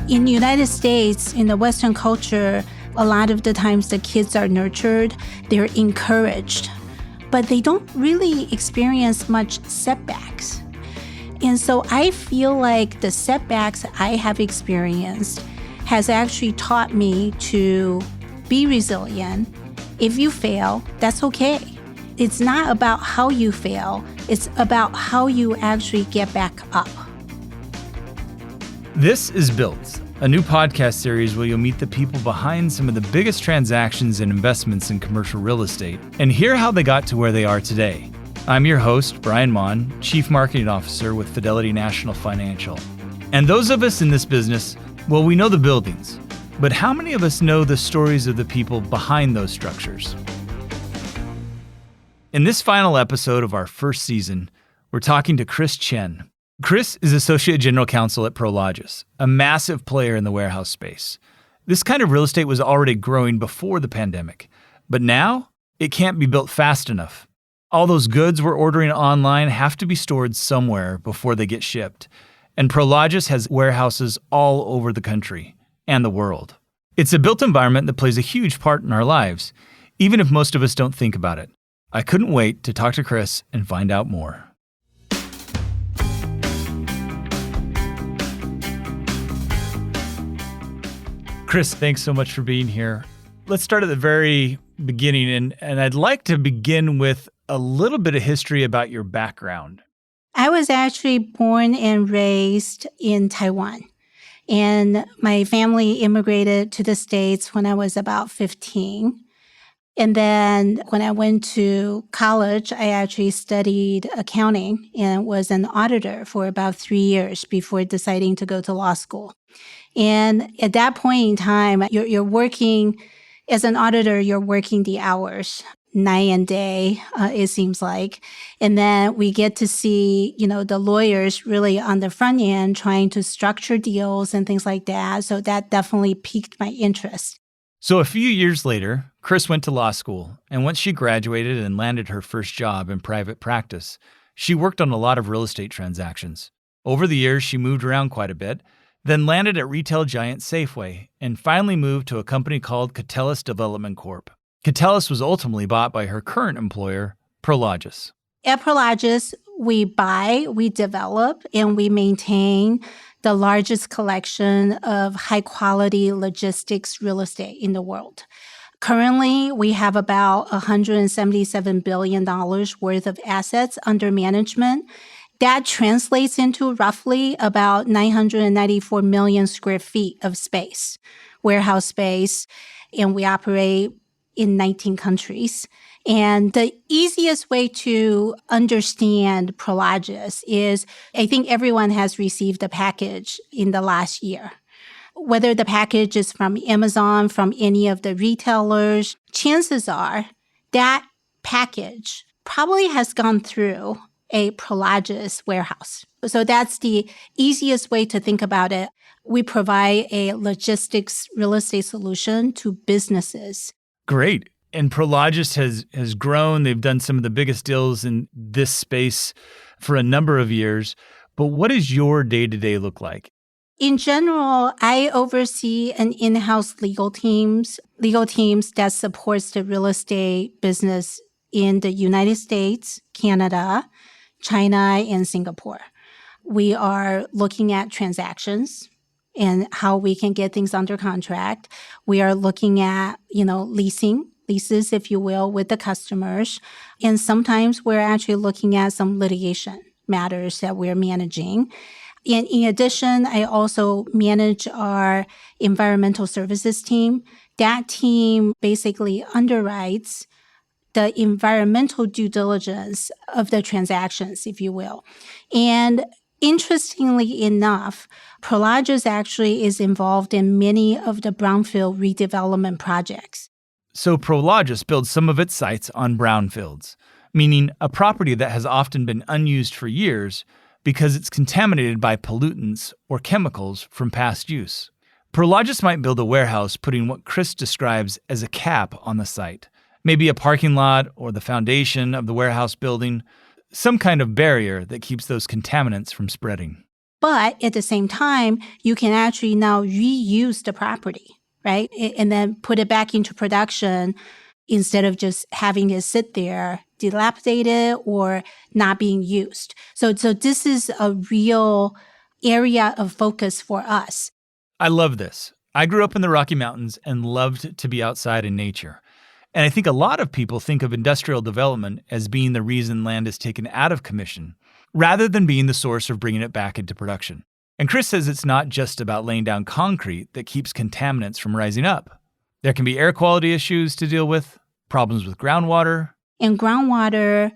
In the United States, in the Western culture, a lot of the times the kids are nurtured, they're encouraged, but they don't really experience much setbacks. And so I feel like the setbacks I have experienced has actually taught me to be resilient. If you fail, that's okay. It's not about how you fail, it's about how you actually get back up. This is Built, a new podcast series where you'll meet the people behind some of the biggest transactions and investments in commercial real estate and hear how they got to where they are today. I'm your host, Brian Mon, Chief Marketing Officer with Fidelity National Financial. And those of us in this business, well, we know the buildings, but how many of us know the stories of the people behind those structures? In this final episode of our first season, we're talking to Chen. Chris is Associate General Counsel at Prologis, a massive player in the warehouse space. This kind of real estate was already growing before the pandemic, but now it can't be built fast enough. All those goods we're ordering online have to be stored somewhere before they get shipped, and Prologis has warehouses all over the country and the world. It's a built environment that plays a huge part in our lives, even if most of us don't think about it. I couldn't wait to talk to Chris and find out more. Chris, thanks so much for being here. Let's start at the very beginning, and I'd like to begin with a little bit of history about your background. I was actually born and raised in Taiwan, and my family immigrated to the States when I was about 15. And then when I went to college, I actually studied accounting and was an auditor for about 3 years before deciding to go to law school. And at that point in time, you're working as an auditor, you're working the hours, night and day, it seems like. And then we get to see, the lawyers really on the front end trying to structure deals and things like that. So that definitely piqued my interest. So a few years later, Chris went to law school, and once she graduated and landed her first job in private practice, she worked on a lot of real estate transactions. Over the years, she moved around quite a bit, then landed at retail giant Safeway, and finally moved to a company called Catellus Development Corp. Catellus was ultimately bought by her current employer, Prologis. At Prologis, we buy, we develop, and we maintain the largest collection of high-quality logistics real estate in the world. Currently, we have about $177 billion worth of assets under management. That translates into roughly about 994 million square feet of space, warehouse space, and we operate in 19 countries. And the easiest way to understand Prologis is, I think everyone has received a package in the last year. Whether the package is from Amazon, from any of the retailers, chances are that package probably has gone through a Prologis warehouse. So that's the easiest way to think about it. We provide a logistics real estate solution to businesses. Great. And Prologis has grown. They've done some of the biggest deals in this space for a number of years. But what does your day-to-day look like? In general, I oversee an in-house legal teams that supports the real estate business in the United States, Canada, China, and Singapore. We are looking at transactions and how we can get things under contract. We are looking at, leases, if you will, with the customers. And sometimes we're actually looking at some litigation matters that we're managing. And in addition, I also manage our environmental services team. That team basically underwrites the environmental due diligence of the transactions, if you will. And interestingly enough, Prologis actually is involved in many of the brownfield redevelopment projects. So Prologis builds some of its sites on brownfields, meaning a property that has often been unused for years because it's contaminated by pollutants or chemicals from past use. Prologis might build a warehouse putting what Chris describes as a cap on the site, maybe a parking lot or the foundation of the warehouse building, some kind of barrier that keeps those contaminants from spreading. But at the same time, you can actually now reuse the property, right? And then put it back into production instead of just having it sit there dilapidated or not being used. So this is a real area of focus for us. I love this. I grew up in the Rocky Mountains and loved to be outside in nature. And I think a lot of people think of industrial development as being the reason land is taken out of commission, rather than being the source of bringing it back into production. And Chris says it's not just about laying down concrete that keeps contaminants from rising up. There can be air quality issues to deal with, problems with groundwater. In groundwater,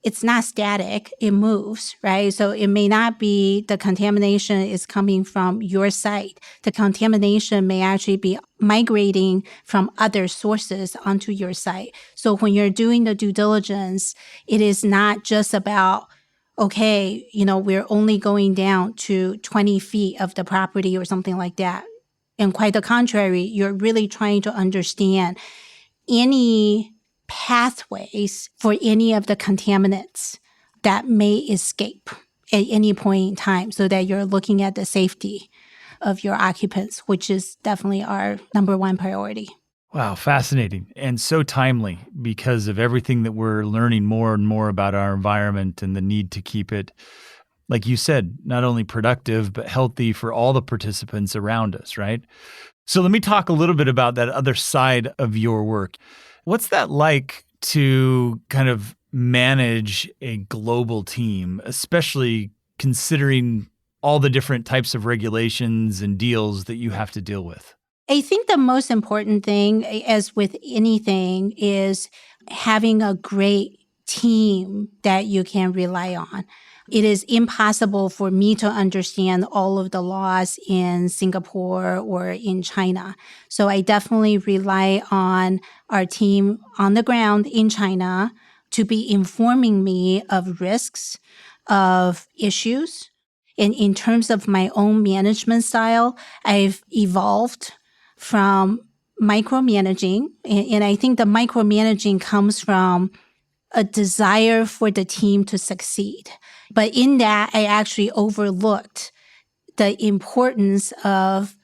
it's not static, it moves, right? So it may not be the contamination is coming from your site. The contamination may actually be migrating from other sources onto your site. So when you're doing the due diligence, it is not just about, okay, we're only going down to 20 feet of the property or something like that. And quite the contrary, you're really trying to understand any pathways for any of the contaminants that may escape at any point in time so that you're looking at the safety of your occupants, which is definitely our number one priority. Wow, fascinating and so timely because of everything that we're learning more and more about our environment and the need to keep it, like you said, not only productive, but healthy for all the participants around us, right? So let me talk a little bit about that other side of your work. What's that like to kind of manage a global team, especially considering all the different types of regulations and deals that you have to deal with? I think the most important thing, as with anything, is having a great team that you can rely on. It is impossible for me to understand all of the laws in Singapore or in China. So I definitely rely on our team on the ground in China to be informing me of risks, of issues. And in terms of my own management style, I've evolved from micromanaging. And I think the micromanaging comes from a desire for the team to succeed. But in that, I actually overlooked the importance of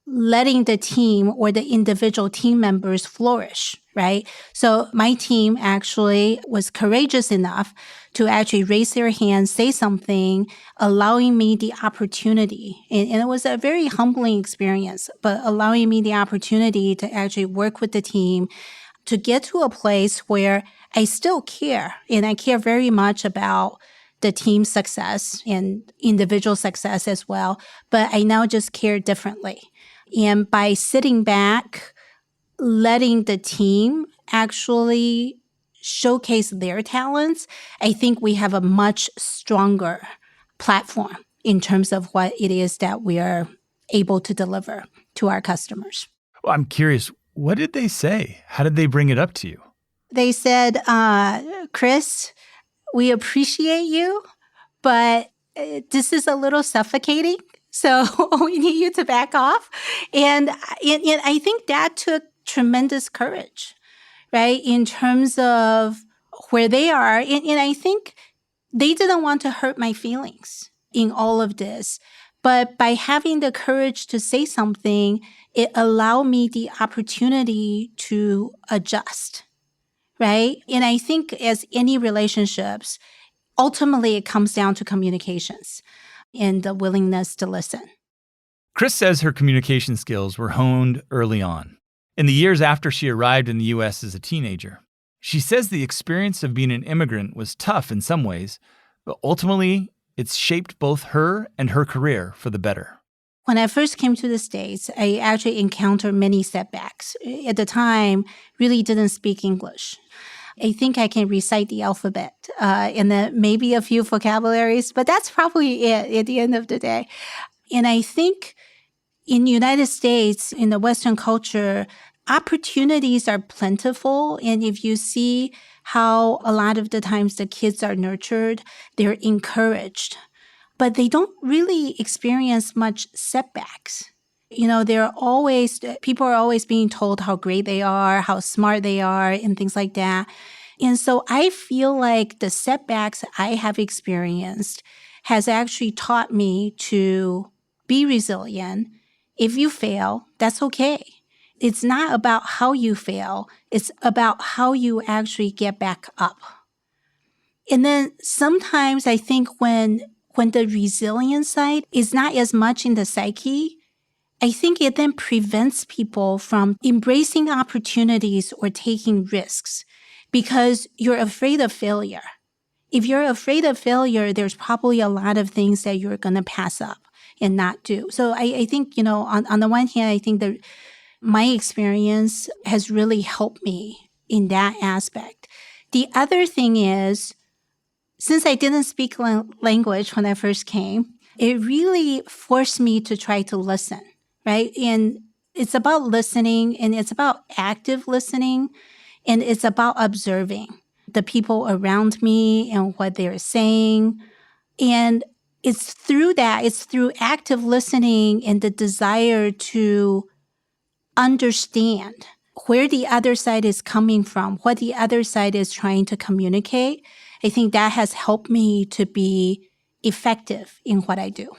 letting the team or the individual team members flourish, right? So my team actually was courageous enough to actually raise their hand, say something, allowing me the opportunity. And it was a very humbling experience, but allowing me the opportunity to actually work with the team to get to a place where I still care. And I care very much about the team's success and individual success as well. But I now just care differently. And by sitting back, letting the team actually showcase their talents, I think we have a much stronger platform in terms of what it is that we are able to deliver to our customers. Well, I'm curious, what did they say? How did they bring it up to you? They said, Chris, we appreciate you, but this is a little suffocating. So we need you to back off. And I think that took tremendous courage, right? In terms of where they are. And I think they didn't want to hurt my feelings in all of this. But by having the courage to say something, it allowed me the opportunity to adjust, right? And I think as any relationships, ultimately it comes down to communications and the willingness to listen. Chris says her communication skills were honed early on, in the years after she arrived in the U.S. as a teenager. She says the experience of being an immigrant was tough in some ways, but ultimately it's shaped both her and her career for the better. When I first came to the States, I actually encountered many setbacks. At the time, really didn't speak English. I think I can recite the alphabet and then maybe a few vocabularies, but that's probably it at the end of the day. And I think in the United States, in the Western culture, opportunities are plentiful. And if you see how a lot of the times the kids are nurtured, they're encouraged, but they don't really experience much setbacks. People are always being told how great they are, how smart they are, and things like that. And so I feel like the setbacks I have experienced has actually taught me to be resilient. If you fail, that's okay. It's not about how you fail. It's about how you actually get back up. And then sometimes I think when the resilient side is not as much in the psyche, I think it then prevents people from embracing opportunities or taking risks because you're afraid of failure. If you're afraid of failure, there's probably a lot of things that you're going to pass up and not do. So I think, on the one hand, I think that my experience has really helped me in that aspect. The other thing is, since I didn't speak language when I first came, it really forced me to try to listen, right? And it's about listening, and it's about active listening, and it's about observing the people around me and what they're saying. And it's through active listening and the desire to understand where the other side is coming from, what the other side is trying to communicate. I think that has helped me to be effective in what I do.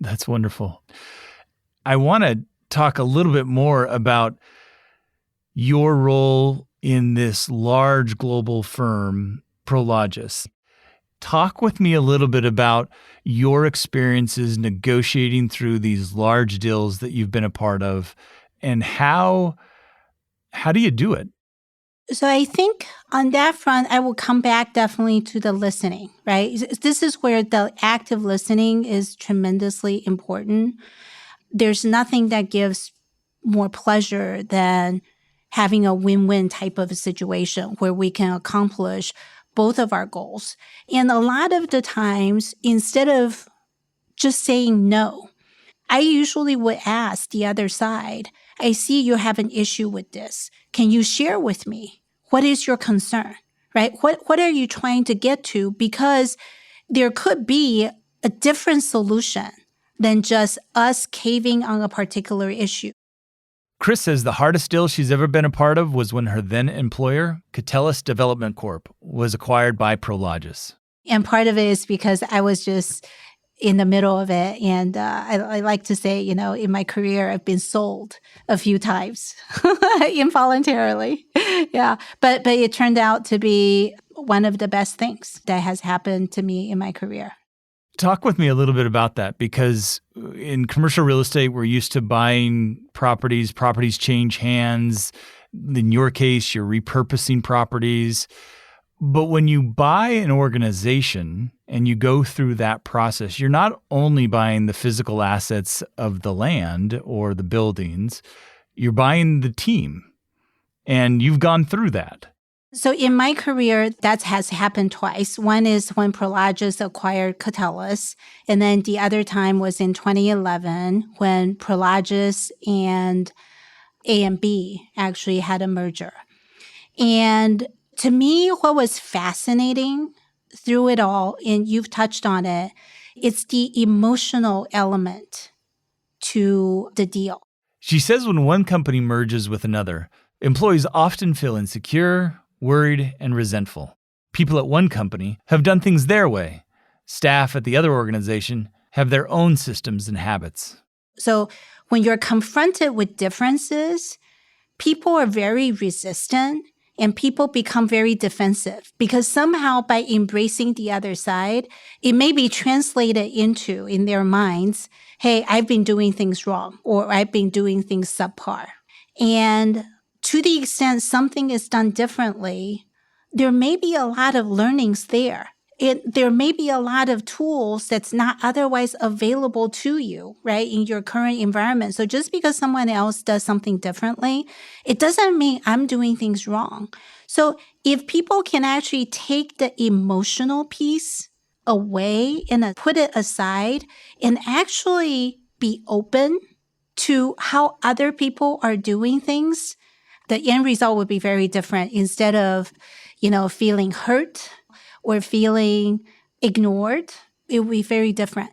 That's wonderful. I want to talk a little bit more about your role in this large global firm, Prologis. Talk with me a little bit about your experiences negotiating through these large deals that you've been a part of, and how do you do it? So I think on that front, I will come back definitely to the listening, right? This is where the active listening is tremendously important. There's nothing that gives more pleasure than having a win-win type of a situation where we can accomplish both of our goals. And a lot of the times, instead of just saying no, I usually would ask the other side, I see you have an issue with this. Can you share with me? What is your concern, right? What are you trying to get to? Because there could be a different solution than just us caving on a particular issue. Chris says the hardest deal she's ever been a part of was when her then employer, Catellus Development Corp., was acquired by Prologis. And part of it is because I was just in the middle of it. And I like to say, in my career, I've been sold a few times involuntarily. Yeah. But it turned out to be one of the best things that has happened to me in my career. Talk with me a little bit about that, because in commercial real estate, we're used to buying properties change hands. In your case, you're repurposing properties. But when you buy an organization and you go through that process, you're not only buying the physical assets of the land or the buildings, you're buying the team. And you've gone through that. So in my career, that has happened twice. One is when Prologis acquired Catellus, and then the other time was in 2011 when Prologis and A&B actually had a merger. And to me, what was fascinating through it all, and you've touched on it, it's the emotional element to the deal. She says when one company merges with another, employees often feel insecure, worried, and resentful. People at one company have done things their way. Staff at the other organization have their own systems and habits. So when you're confronted with differences, people are very resistant and people become very defensive because somehow by embracing the other side, it may be translated into, in their minds, hey, I've been doing things wrong or I've been doing things subpar. And to the extent something is done differently, there may be a lot of learnings there. There may be a lot of tools that's not otherwise available to you, right, in your current environment. So just because someone else does something differently, it doesn't mean I'm doing things wrong. So if people can actually take the emotional piece away and put it aside and actually be open to how other people are doing things, the end result would be very different. Instead of, feeling hurt or feeling ignored, it would be very different.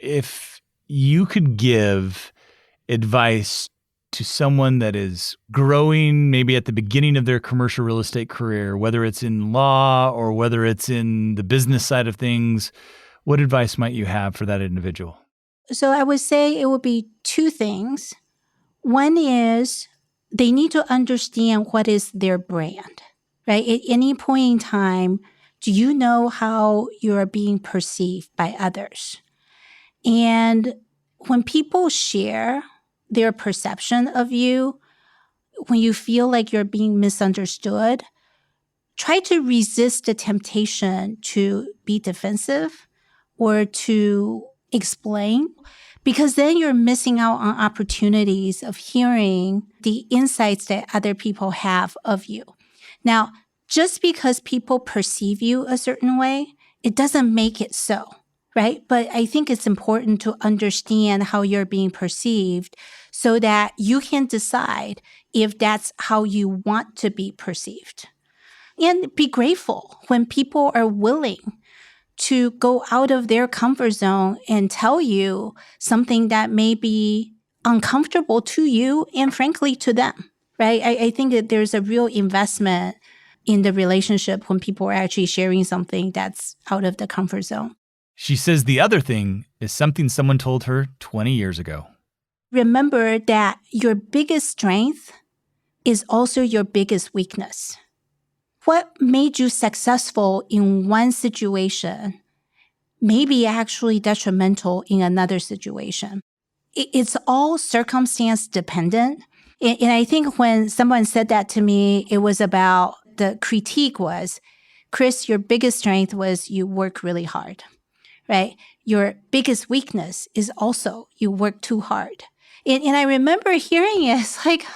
If you could give advice to someone that is growing, maybe at the beginning of their commercial real estate career, whether it's in law or whether it's in the business side of things? What advice might you have for that individual? So I would say it would be two things. One is they need to understand what is their brand, right? At any point in time, do you know how you're being perceived by others? And when people share their perception of you, when you feel like you're being misunderstood, try to resist the temptation to be defensive or to explain, because then you're missing out on opportunities of hearing the insights that other people have of you. Now, just because people perceive you a certain way, it doesn't make it so, right? But I think it's important to understand how you're being perceived so that you can decide if that's how you want to be perceived. And be grateful when people are willing to go out of their comfort zone and tell you something that may be uncomfortable to you and frankly to them, right? I think that there's a real investment in the relationship when people are actually sharing something that's out of the comfort zone. She says the other thing is something someone told her 20 years ago. Remember that your biggest strength is also your biggest weakness. What made you successful in one situation may be actually detrimental in another situation. It's all circumstance dependent. And I think when someone said that to me, it was about the critique was, Chris, your biggest strength was you work really hard, right? Your biggest weakness is also you work too hard. And I remember hearing it, it's like,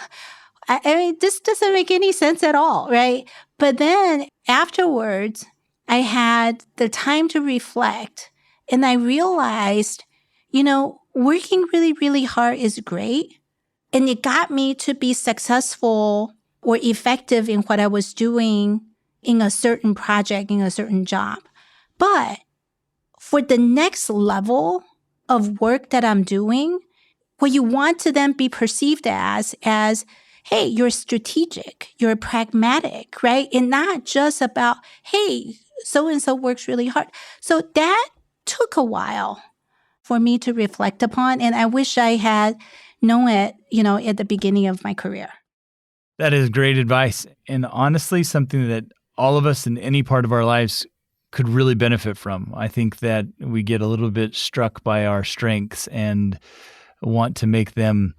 I mean, this doesn't make any sense at all, right? But then afterwards, I had the time to reflect and I realized, working really, really hard is great. And it got me to be successful or effective in what I was doing in a certain project, in a certain job. But for the next level of work that I'm doing, what you want to then be perceived as, hey, you're strategic, you're pragmatic, right? And not just about, hey, so-and-so works really hard. So that took a while for me to reflect upon. And I wish I had known it, at the beginning of my career. That is great advice. And honestly, something that all of us in any part of our lives could really benefit from. I think that we get a little bit struck by our strengths and want to make them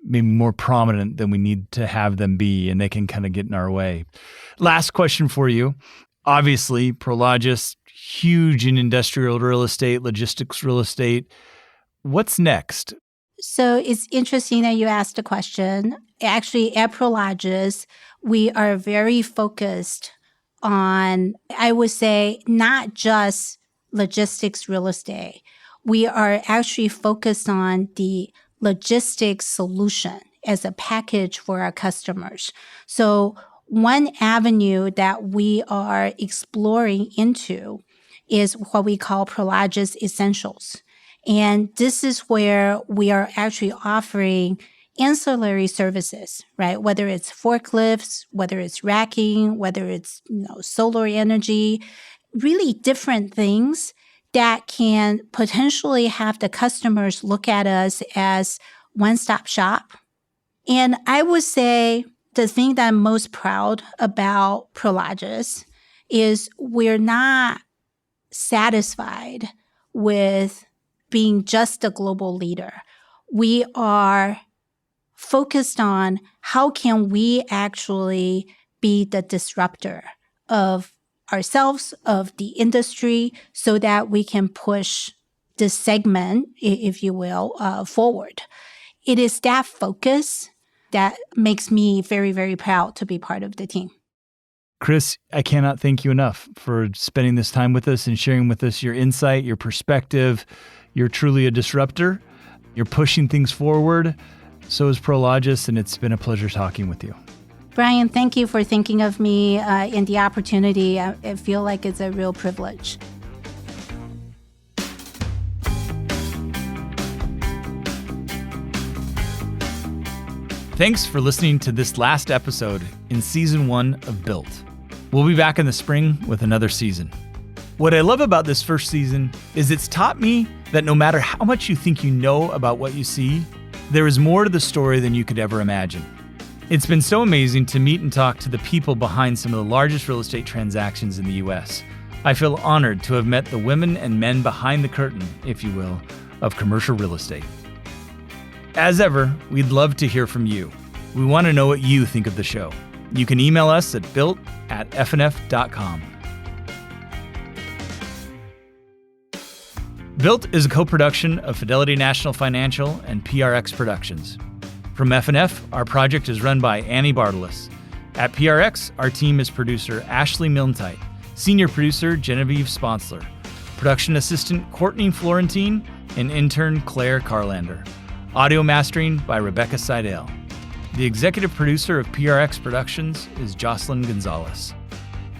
maybe more prominent than we need to have them be, and they can kind of get in our way. Last question for you. Obviously, Prologis, huge in industrial real estate, logistics real estate. What's next? So it's interesting that you asked the question. Actually, at Prologis, we are very focused on, I would say, not just logistics real estate. We are actually focused on the logistics solution as a package for our customers. So one avenue that we are exploring into is what we call Prologis Essentials. And this is where we are actually offering ancillary services, right? Whether it's forklifts, whether it's racking, whether it's solar energy, really different things that can potentially have the customers look at us as one-stop shop. And I would say the thing that I'm most proud about Prologis is we're not satisfied with being just a global leader. We are focused on how can we actually be the disruptor of ourselves, of the industry, so that we can push this segment, if you will, forward. It is that focus that makes me very, very proud to be part of the team. Chris, I cannot thank you enough for spending this time with us and sharing with us your insight, your perspective. You're truly a disruptor. You're pushing things forward. So is Prologis, and it's been a pleasure talking with you. Brian, thank you for thinking of me and the opportunity. I feel like it's a real privilege. Thanks for listening to this last episode in Season 1 of Built. We'll be back in the spring with another season. What I love about this first season is it's taught me that no matter how much you think you know about what you see, there is more to the story than you could ever imagine. It's been so amazing to meet and talk to the people behind some of the largest real estate transactions in the U.S. I feel honored to have met the women and men behind the curtain, if you will, of commercial real estate. As ever, we'd love to hear from you. We want to know what you think of the show. You can email us at built@fnf.com. Built is a co-production of Fidelity National Financial and PRX Productions. From FNF, our project is run by Annie Bartolus. At PRX, our team is producer Ashley Milntite, senior producer Genevieve Sponsler, production assistant Courtney Florentine, and intern Claire Carlander. Audio mastering by Rebecca Seidel. The executive producer of PRX Productions is Jocelyn Gonzalez.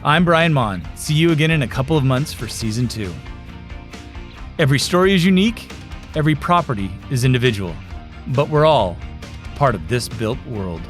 I'm Brian Mon. See you again in a couple of months for Season 2. Every story is unique, every property is individual, but we're all part of this built world.